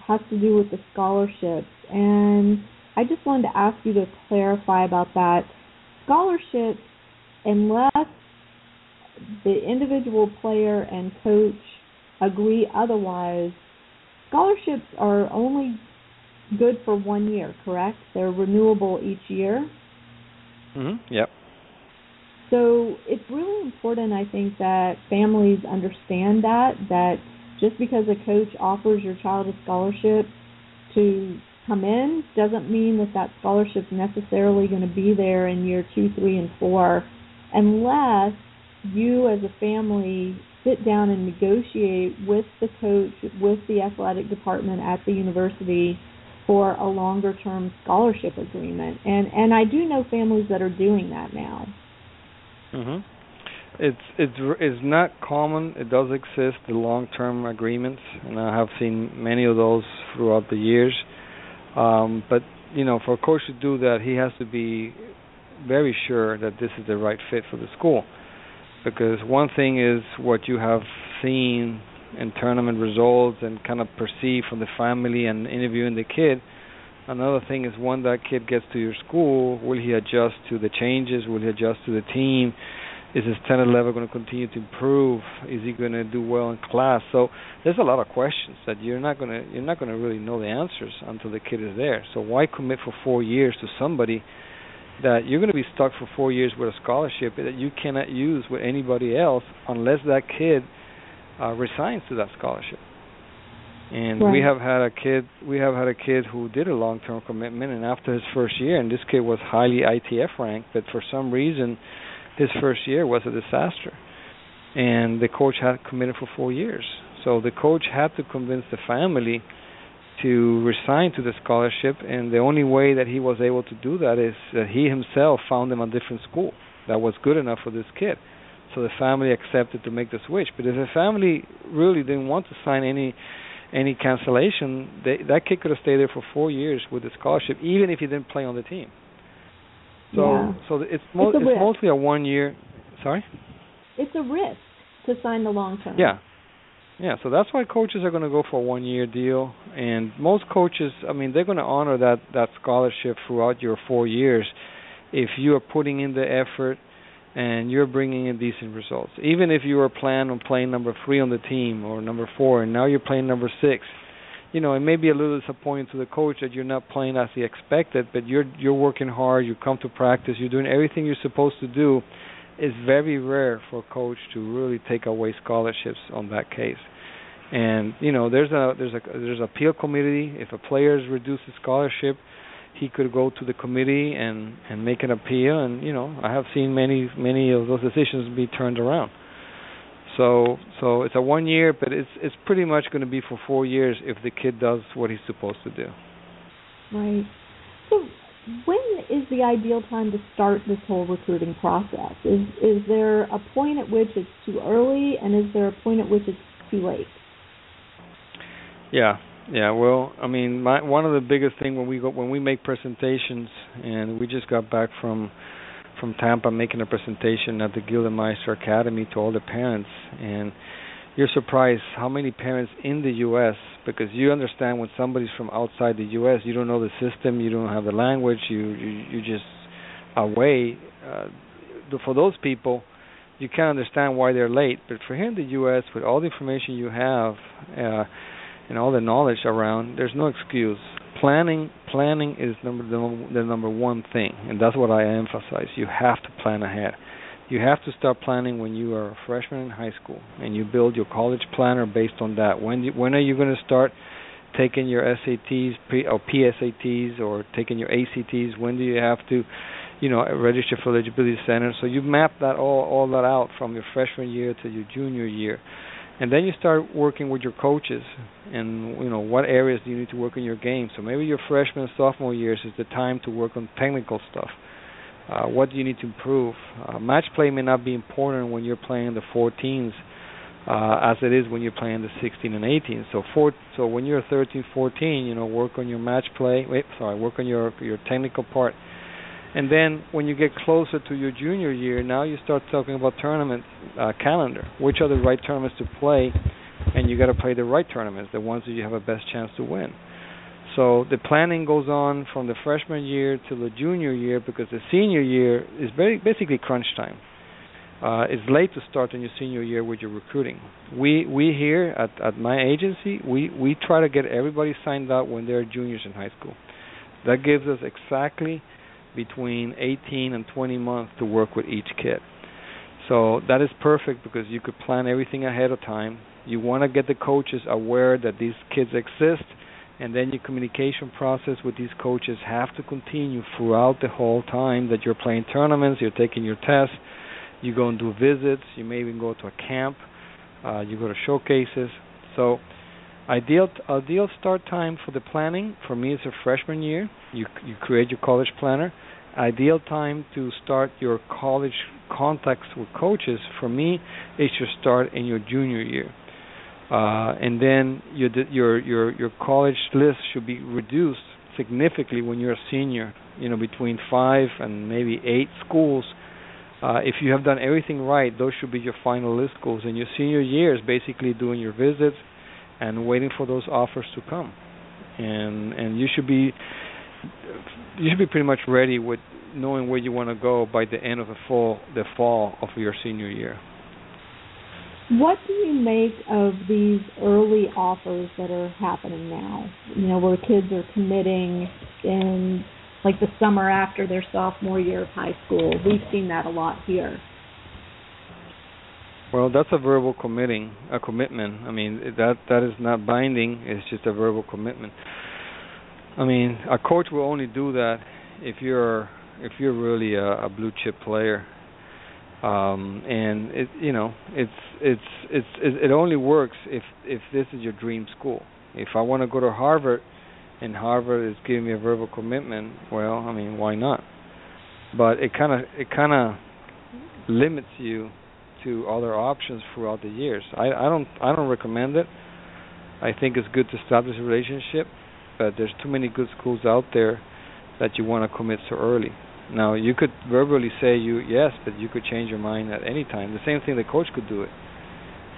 B: has to do with the scholarships, and I just wanted to ask you to clarify about that. Scholarships, unless the individual player and coach agree otherwise, scholarships are only good for 1 year, correct? They're renewable each year?
D: Yep.
B: So it's really important, I think, that families understand that just because a coach offers your child a scholarship to come in doesn't mean that scholarship's necessarily going to be there in year 2, 3, and 4, unless you as a family sit down and negotiate with the coach, with the athletic department at the university for a longer-term scholarship agreement. And I do know families that are doing that now.
D: It's not common. It does exist, the long-term agreements, and I have seen many of those throughout the years. But for a coach to do that, he has to be very sure that this is the right fit for the school. Because one thing is what you have seen in tournament results and kind of perceive from the family and interviewing the kid. Another thing is when that kid gets to your school, will he adjust to the changes? Will he adjust to the team? Is his talent level going to continue to improve? Is he going to do well in class? So there's a lot of questions that you're not going to really know the answers until the kid is there. So why commit for 4 years to somebody that you're going to be stuck for 4 years with a scholarship that you cannot use with anybody else unless that kid resigns to that scholarship? And
B: right.
D: we have had a kid who did a long-term commitment, and after his first year, and this kid was highly ITF ranked, but for some reason his first year was a disaster, and the coach had committed for 4 years. So the coach had to convince the family to resign to the scholarship, and the only way that he was able to do that is that he himself found him a different school that was good enough for this kid. So the family accepted to make the switch. But if the family really didn't want to sign any cancellation, that kid could have stayed there for 4 years with the scholarship, even if he didn't play on the team. So it's mostly a 1 year. Sorry?
B: It's a risk to sign the long term.
D: Yeah, so that's why coaches are going to go for a 1 year deal. And most coaches, they're going to honor that scholarship throughout your 4 years if you are putting in the effort and you're bringing in decent results. Even if you were planning on playing number 3 on the team or number 4, and now you're playing number 6, it may be a little disappointing to the coach that you're not playing as he expected, but you're working hard, you come to practice, you're doing everything you're supposed to do. It's very rare for a coach to really take away scholarships on that case. And there's an appeal committee. If a player is reduced his scholarship, he could go to the committee and make an appeal. And I have seen many of those decisions be turned around. So it's a 1 year, but it's pretty much going to be for 4 years if the kid does what he's supposed to do.
B: Right. So when is the ideal time to start this whole recruiting process? Is there a point at which it's too early, and is there a point at which it's too late?
D: Yeah. Well, I mean, one of the biggest things when we make presentations, and we just got back from Tampa making a presentation at the Gildemeister Academy to all the parents, and you're surprised how many parents in the U.S., because you understand when somebody's from outside the U.S., you don't know the system, you don't have the language, you just away. For those people, you can't understand why they're late. But for here in the U.S., with all the information you have and all the knowledge around, there's no excuse. Planning is the number one thing, and that's what I emphasize. You have to plan ahead. You have to start planning when you are a freshman in high school, and you build your college planner based on that. When are you going to start taking your SATs or PSATs or taking your ACTs? When do you have to, register for eligibility center? So you map that all that out from your freshman year to your junior year. And then you start working with your coaches and, what areas do you need to work on your game. So maybe your freshman and sophomore years is the time to work on technical stuff. What do you need to improve? Match play may not be important when you're playing the 14s as it is when you're playing the 16 and 18. So when you're 13, 14, work on your match play. Work on your technical part. And then when you get closer to your junior year, now you start talking about tournament calendar. Which are the right tournaments to play? And you got to play the right tournaments, the ones that you have a best chance to win. So the planning goes on from the freshman year to the junior year, because the senior year is basically crunch time. It's late to start in your senior year with your recruiting. We here at my agency, we try to get everybody signed up when they're juniors in high school. That gives us exactly between 18 and 20 months to work with each kid. So that is perfect because you could plan everything ahead of time. You want to get the coaches aware that these kids exist, and then your communication process with these coaches have to continue throughout the whole time that you're playing tournaments, you're taking your tests, you go and do visits, you may even go to a camp, you go to showcases. So ideal start time for the planning for me is a freshman year. You create your college planner. Ideal time to start your college contacts with coaches for me is to start in your junior year. And then your college list should be reduced significantly when you're a senior. Between 5 and maybe 8 schools. If you have done everything right, those should be your final list schools. And your senior year is basically doing your visits and waiting for those offers to come. And you should be pretty much ready with knowing where you want to go by the end of the fall of your senior year.
B: What do you make of these early offers that are happening now? Where kids are committing in like the summer after their sophomore year of high school. We've seen that a lot here.
D: Well, that's a verbal commitment. I mean, that is not binding. It's just a verbal commitment. I mean, a coach will only do that if you're really a blue chip player. And it only works if this is your dream school. If I want to go to Harvard, and Harvard is giving me a verbal commitment, well, I mean, why not? But it kind of limits you to other options throughout the years. I don't recommend it. I think it's good to establish a relationship, but there's too many good schools out there that you want to commit so early. Now, you could verbally say yes, but you could change your mind at any time. The same thing, the coach could do it,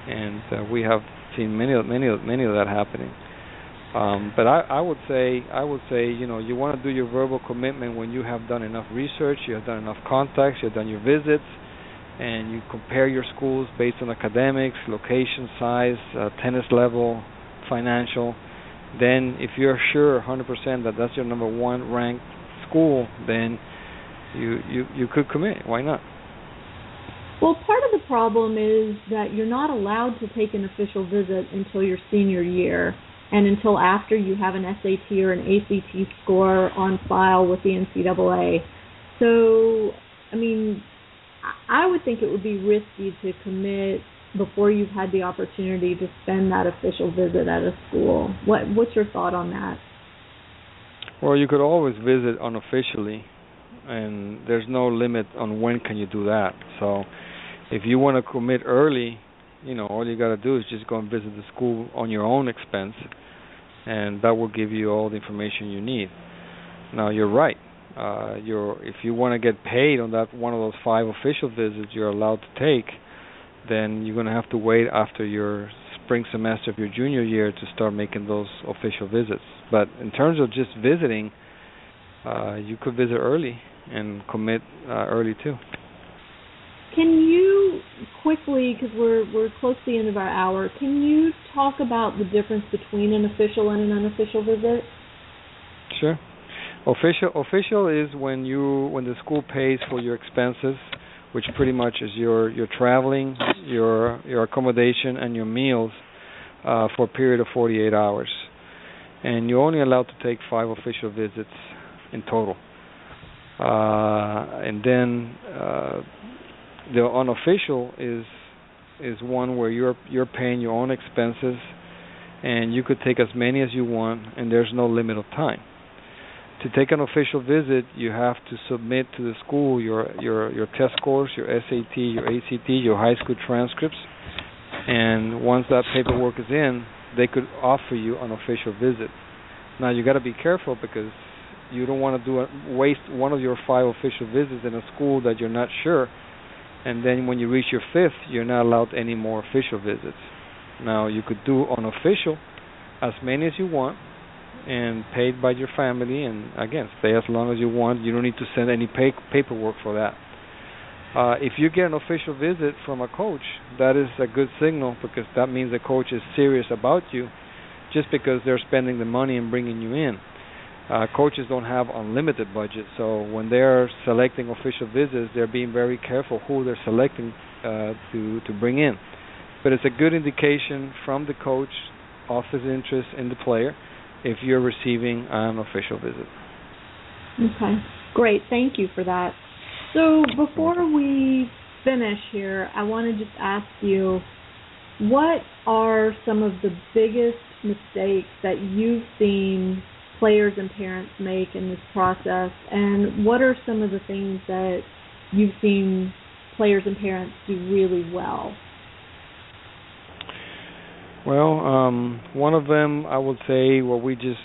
D: and we have seen many of that happening. But I would say, you want to do your verbal commitment when you have done enough research, you have done enough contacts, you have done your visits, and you compare your schools based on academics, location, size, tennis level, financial. Then, if you're sure 100% that that's your number one ranked school, then you could commit. Why not?
B: Well, part of the problem is that you're not allowed to take an official visit until your senior year and until after you have an SAT or an ACT score on file with the NCAA. So, I mean, I would think it would be risky to commit before you've had the opportunity to spend that official visit at a school. What's your thought on that?
D: Well, you could always visit unofficially, and there's no limit on when can you do that. So if you want to commit early, all you got to do is just go and visit the school on your own expense, and that will give you all the information you need. Now, you're right. If you want to get paid on that one of those 5 official visits you're allowed to take, then you're going to have to wait after your spring semester of your junior year to start making those official visits. But in terms of just visiting, you could visit early and commit early too.
B: Can you quickly, because we're close to the end of our hour, can you talk about the difference between an official and an unofficial visit?
D: Sure. Official is when the school pays for your expenses, which pretty much is your traveling, your accommodation, and your meals for a period of 48 hours. And you're only allowed to take 5 official visits in total. And then the unofficial is one where you're paying your own expenses, and you could take as many as you want, and there's no limit of time. To take an official visit, you have to submit to the school your test scores, your SAT, your ACT, your high school transcripts, and once that paperwork is in, they could offer you an official visit. Now, you got to be careful because you don't want to waste one of your 5 official visits in a school that you're not sure, and then when you reach your 5th, you're not allowed any more official visits. Now, you could do unofficial as many as you want, and paid by your family, and again, stay as long as you want. You don't need to send any paperwork for that. If you get an official visit from a coach, that is a good signal because that means the coach is serious about you just because they're spending the money and bringing you in. Coaches don't have unlimited budget, so when they're selecting official visits, they're being very careful who they're selecting to bring in. But it's a good indication from the coach of his interest in the player if you're receiving an official visit.
B: Okay, great. Thank you for that. So before we finish here, I want to just ask you, what are some of the biggest mistakes that you've seen players and parents make in this process, and what are some of the things that you've seen players and parents do really well?
D: Well, one of them, I would say, what we just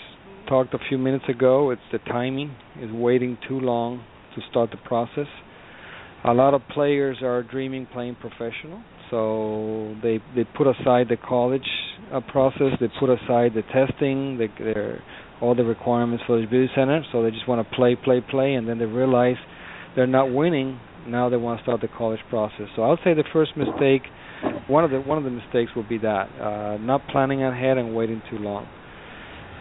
D: talked a few minutes ago, it's the timing, is waiting too long to start the process. A lot of players are dreaming playing professional, so they put aside the college process, they put aside the testing, all the requirements for the beauty center, so they just want to play, and then they realize they're not winning. Now they want to start the college process. So I would say the first mistake, one of the mistakes would be that not planning ahead and waiting too long.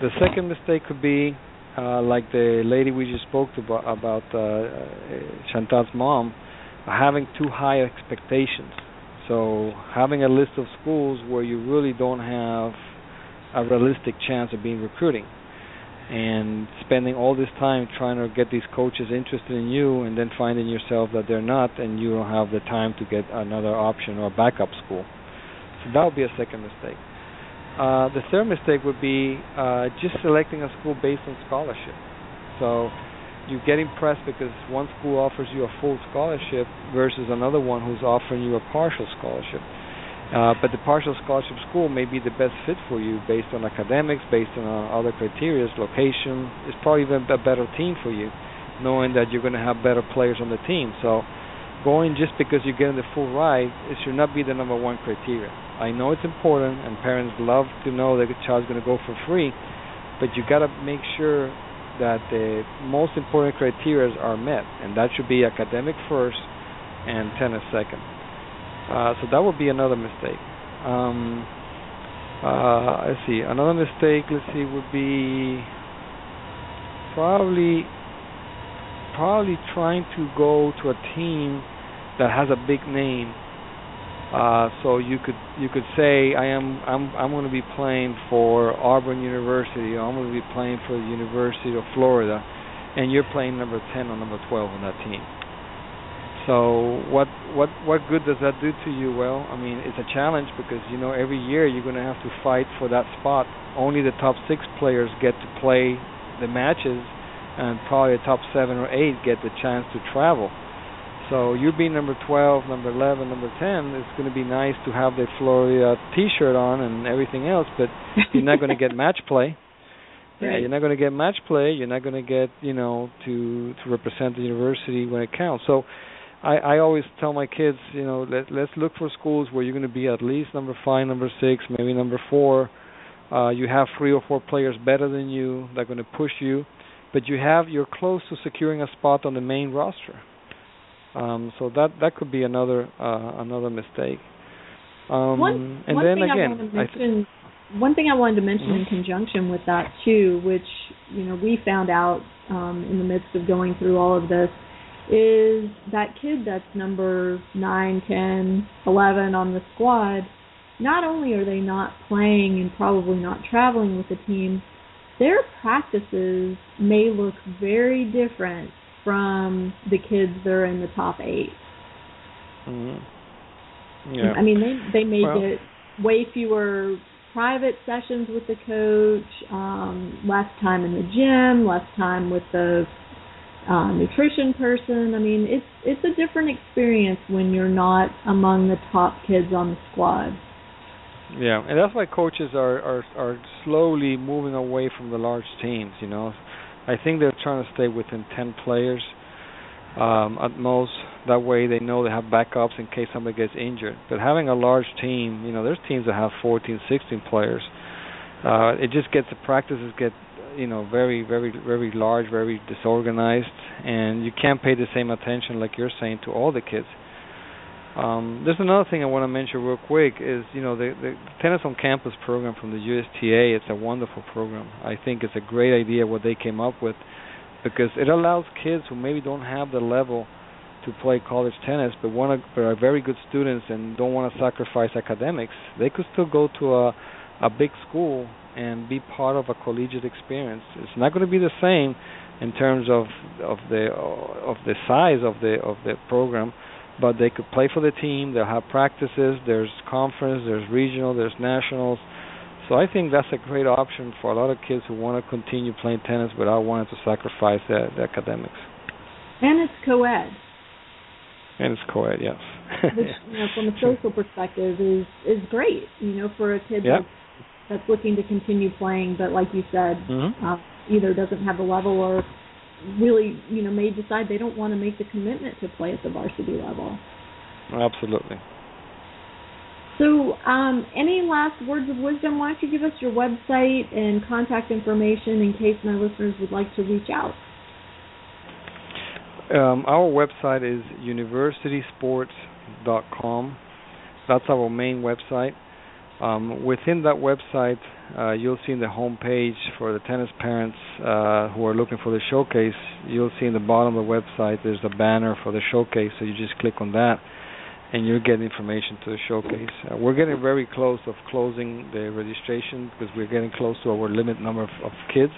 D: The second mistake could be like the lady we just spoke to about Chantal's mom, having too high expectations. So having a list of schools where you really don't have a realistic chance of being recruiting, and spending all this time trying to get these coaches interested in you, and then finding yourself that they're not, and you don't have the time to get another option or backup school. So that would be a second mistake. The third mistake would be just selecting a school based on scholarship. So you get impressed because one school offers you a full scholarship versus another one who's offering you a partial scholarship. But the partial scholarship school may be the best fit for you based on academics, based on other criteria, location. It's probably even a better team for you, knowing that you're going to have better players on the team. So going just because you're getting the full ride, it should not be the number one criteria. I know it's important, and parents love to know that the child's going to go for free, but you got to make sure that the most important criteria are met, and that should be academic first and tennis second. So that would be another mistake. Let's see. Another mistake, would be probably trying to go to a team that has a big name. So you could say I'm going to be playing for Auburn University, or I'm going to be playing for the University of Florida, and you're playing number 10 or number 12 on that team. So what good does that do to you? Well, I mean, it's a challenge because every year you're going to have to fight for that spot. Only the top 6 players get to play the matches, and probably the top 7 or 8 get the chance to travel. So you being number 12, number 11, number 10, it's going to be nice to have the Florida T-shirt on and everything else, but you're not going to get match play.
B: Right.
D: Yeah, you're not going to get match play. You're not going to get to represent the university when it counts. So I always tell my kids, let's look for schools where you're going to be at least number 5, number 6, maybe number 4. You have 3 or 4 players better than you. They're going to push you, but you're close to securing a spot on the main roster. So that could be another mistake. One
B: thing I wanted to mention in conjunction with that too, which we found out in the midst of going through all of this, is that kid that's number 9, 10, 11 on the squad. Not only are they not playing and probably not traveling with the team, their practices may look very different from the kids that are in the top 8.
D: Mm-hmm. Yeah.
B: I mean, they may get way fewer private sessions with the coach, less time in the gym, less time with the nutrition person. I mean, it's a different experience when you're not among the top kids on the squad.
D: Yeah, and that's why coaches are slowly moving away from the large teams. I think they're trying to stay within 10 players at most. That way they know they have backups in case somebody gets injured. But having a large team, there's teams that have 14, 16 players. It just gets the practices get very, very, very large, very disorganized, and you can't pay the same attention, like you're saying, to all the kids. There's another thing I want to mention real quick is, the Tennis on Campus program from the USTA. It's a wonderful program. I think it's a great idea what they came up with, because it allows kids who maybe don't have the level to play college tennis but are very good students and don't want to sacrifice academics. They could still go to a big school and be part of a collegiate experience. It's not going to be the same in terms of the size of the program, but they could play for the team. They'll have practices. There's conference, there's regional, there's nationals. So I think that's a great option for a lot of kids who want to continue playing tennis without wanting to sacrifice the academics.
B: And it's co-ed.
D: And it's co-ed, yes.
B: Which, from a social perspective, is great. For a kid that's looking to continue playing, but like you said, either doesn't have the level or really, may decide they don't want to make the commitment to play at the varsity level.
D: Absolutely.
B: So, any last words of wisdom? Why don't you give us your website and contact information in case my listeners would like to reach out?
D: Our website is universitysports.com. That's our main website. Within that website, you'll see in the home page for the tennis parents who are looking for the showcase, you'll see in the bottom of the website there's a banner for the showcase, so you just click on that and you'll get information to the showcase. We're getting very close of closing the registration because we're getting close to our limit number of kids.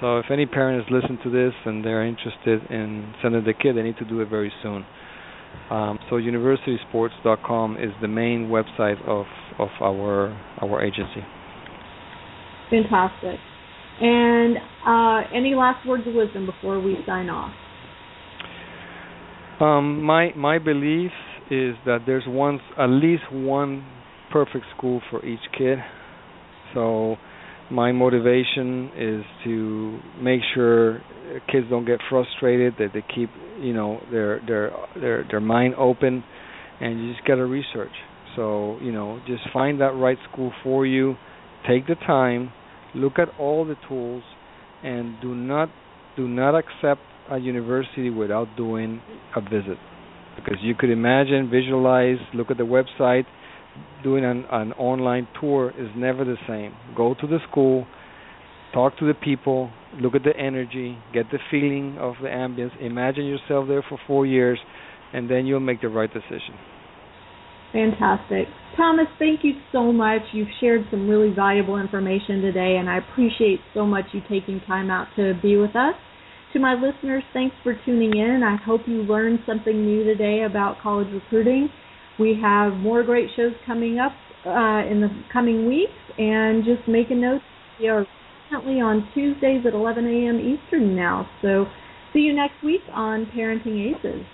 D: So if any parent is listening to this and they're interested in sending the kid, they need to do it very soon. So universitysports.com is the main website of our agency.
B: Fantastic. And any last words of wisdom before we sign off?
D: My belief is that there's at least one perfect school for each kid. So my motivation is to make sure kids don't get frustrated, that they keep their mind open, and you just got to research. So just find that right school for you. Take the time, look at all the tools, and do not accept a university without doing a visit, because you could imagine, visualize, look at the website. Doing an online tour is never the same. Go to the school, talk to the people, look at the energy, get the feeling of the ambience, imagine yourself there for 4 years, and then you'll make the right decision.
B: Fantastic. Thomas, thank you so much. You've shared some really valuable information today, and I appreciate so much you taking time out to be with us. To my listeners, thanks for tuning in. I hope you learned something new today about college recruiting. We have more great shows coming up in the coming weeks, and just make a note, we are currently on Tuesdays at 11 a.m. Eastern now. So see you next week on Parenting Aces.